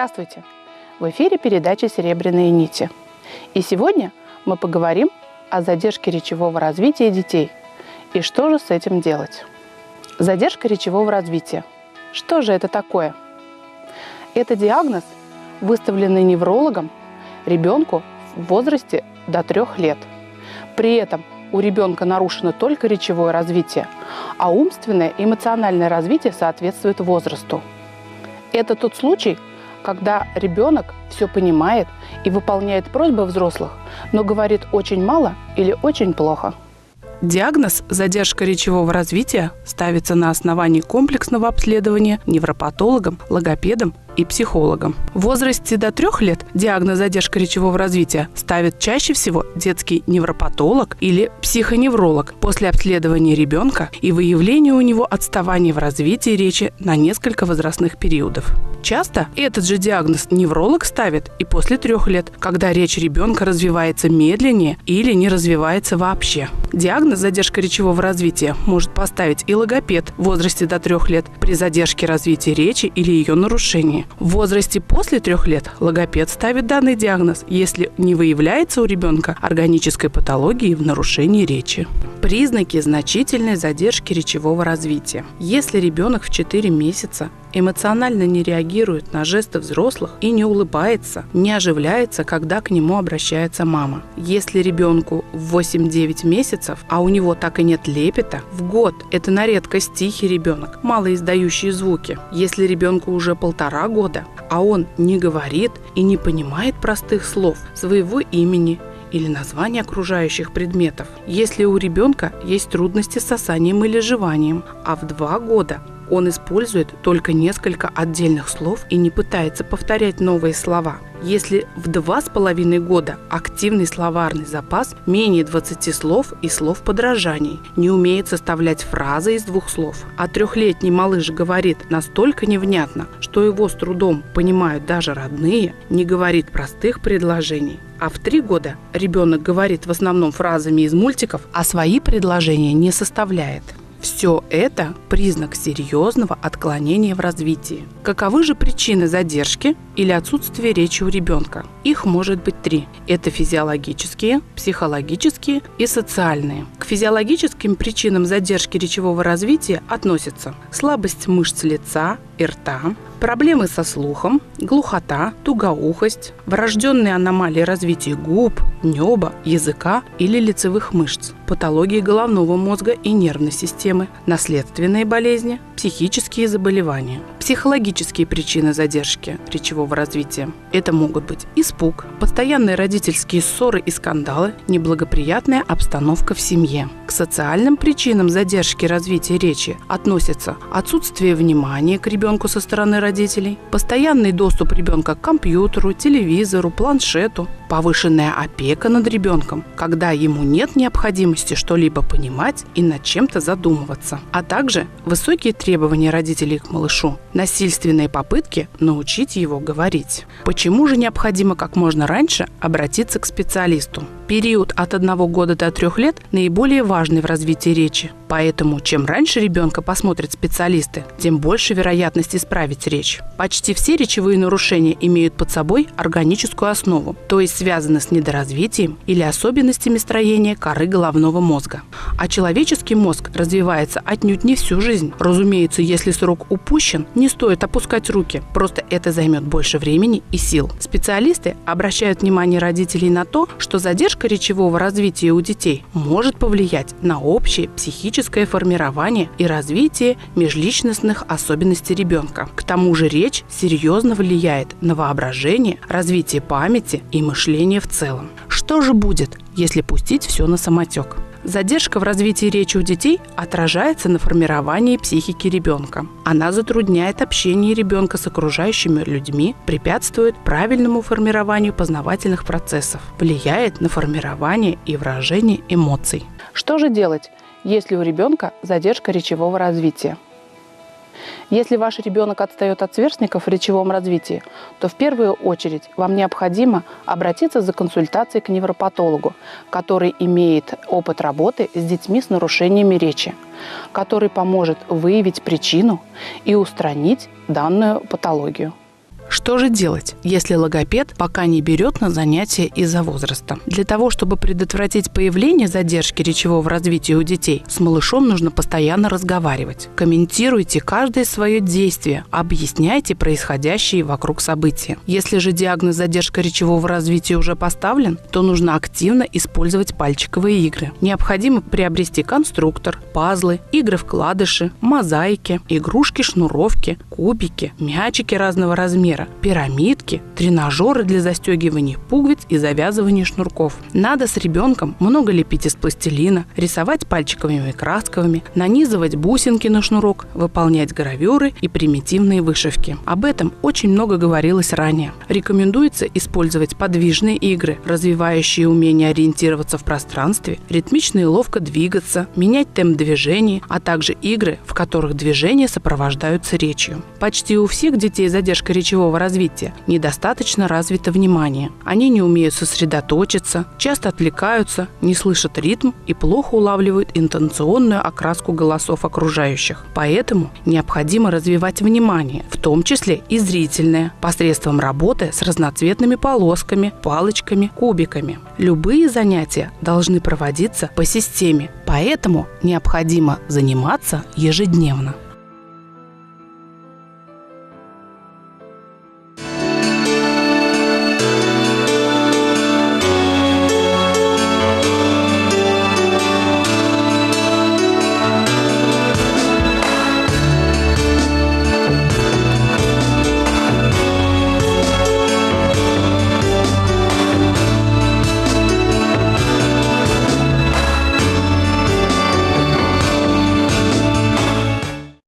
Здравствуйте! В эфире передача «Серебряные нити». И сегодня мы поговорим о задержке речевого развития детей и что же с этим делать. Задержка речевого развития. Что же это такое? Это диагноз, выставленный неврологом ребенку в возрасте до 3 лет. При этом у ребенка нарушено только речевое развитие, а умственное и эмоциональное развитие соответствует возрасту. Это тот случай, когда ребенок все понимает и выполняет просьбы взрослых, но говорит очень мало или очень плохо. Диагноз «задержка речевого развития» ставится на основании комплексного обследования невропатологом, логопедом и психологом. В возрасте до 3 лет диагноз «задержка речевого развития» ставит чаще всего детский невропатолог или психоневролог после обследования ребенка и выявления у него отставания в развитии речи на несколько возрастных периодов. Часто этот же диагноз невролог ставит и после 3 лет, когда речь ребенка развивается медленнее или не развивается вообще. Диагноз «задержка речевого развития» может поставить и логопед в возрасте до 3 лет при задержке развития речи или ее нарушении. В возрасте после 3 лет логопед ставит данный диагноз, если не выявляется у ребенка органической патологии в нарушении речи. Признаки значительной задержки речевого развития. Если ребенок в 4 месяца эмоционально не реагирует на жесты взрослых и не улыбается, не оживляется, когда к нему обращается мама. Если ребенку в 8-9 месяцев, а у него так и нет лепета, в год это на редкость тихий ребенок, мало издающий звуки. Если ребенку уже 1,5 года, а он не говорит и не понимает простых слов, своего имени или названия окружающих предметов. Если у ребенка есть трудности с сосанием или жеванием, а в 2 года он использует только несколько отдельных слов и не пытается повторять новые слова. Если в 2,5 года активный словарный запас менее 20 слов и слов подражаний, не умеет составлять фразы из 2 слов, а 3-летний малыш говорит настолько невнятно, что его с трудом понимают даже родные, не говорит простых предложений. А в 3 года ребенок говорит в основном фразами из мультиков, а свои предложения не составляет. Все это признак серьезного отклонения в развитии. Каковы же причины задержки или отсутствия речи у ребенка? Их может быть 3. Это физиологические, психологические и социальные. К физиологическим причинам задержки речевого развития относятся слабость мышц лица и рта, проблемы со слухом, глухота, тугоухость, врожденные аномалии развития губ, неба, языка или лицевых мышц, патологии головного мозга и нервной системы, наследственные болезни, психические заболевания. Психологические причины задержки речевого развития. Это могут быть испуг, постоянные родительские ссоры и скандалы, неблагоприятная обстановка в семье. К социальным причинам задержки развития речи относятся отсутствие внимания к ребенку со стороны родителей, постоянный доступ ребенка к компьютеру, телевизору, планшету, повышенная опека над ребенком, когда ему нет необходимости что-либо понимать и над чем-то задумываться, а также высокие требования родителей к малышу, насильственные попытки научить его говорить. Почему же необходимо как можно раньше обратиться к специалисту? Период от 1 года до 3 лет наиболее важный в развитии речи, поэтому чем раньше ребенка посмотрят специалисты, тем больше вероятность исправить речь. Почти все речевые нарушения имеют под собой органическую основу, то есть связаны с недоразвитием или особенностями строения коры головного мозга. А человеческий мозг развивается отнюдь не всю жизнь. Разумеется, если срок упущен, не стоит опускать руки, просто это займет больше времени и сил. Специалисты обращают внимание родителей на то, что задержка речевого развития у детей может повлиять на общее психическое формирование и развитие межличностных особенностей ребенка. К тому же речь серьезно влияет на воображение, развитие памяти и мышление в целом. Что же будет, если пустить все на самотек? Задержка в развитии речи у детей отражается на формировании психики ребенка. Она затрудняет общение ребенка с окружающими людьми, препятствует правильному формированию познавательных процессов, влияет на формирование и выражение эмоций. Что же делать, если у ребенка задержка речевого развития? Если ваш ребенок отстает от сверстников в речевом развитии, то в первую очередь вам необходимо обратиться за консультацией к невропатологу, который имеет опыт работы с детьми с нарушениями речи, который поможет выявить причину и устранить данную патологию. Что же делать, если логопед пока не берет на занятия из-за возраста? Для того, чтобы предотвратить появление задержки речевого развития у детей, с малышом нужно постоянно разговаривать. Комментируйте каждое свое действие, объясняйте происходящие вокруг события. Если же диагноз задержка речевого развития уже поставлен, то нужно активно использовать пальчиковые игры. Необходимо приобрести конструктор, пазлы, игры-вкладыши, мозаики, игрушки-шнуровки, кубики, мячики разного размера, пирамидки, тренажеры для застегивания пуговиц и завязывания шнурков. Надо с ребенком много лепить из пластилина, рисовать пальчиковыми красками, нанизывать бусинки на шнурок, выполнять гравюры и примитивные вышивки. Об этом очень много говорилось ранее. Рекомендуется использовать подвижные игры, развивающие умение ориентироваться в пространстве, ритмично и ловко двигаться, менять темп движений, а также игры, в которых движения сопровождаются речью. Почти у всех детей с задержкой речевого развития недостаточно развито внимание. Они не умеют сосредоточиться, часто отвлекаются, не слышат ритм и плохо улавливают интонационную окраску голосов окружающих. Поэтому необходимо развивать внимание, в том числе и зрительное, посредством работы с разноцветными полосками, палочками, кубиками. Любые занятия должны проводиться по системе, поэтому необходимо заниматься ежедневно.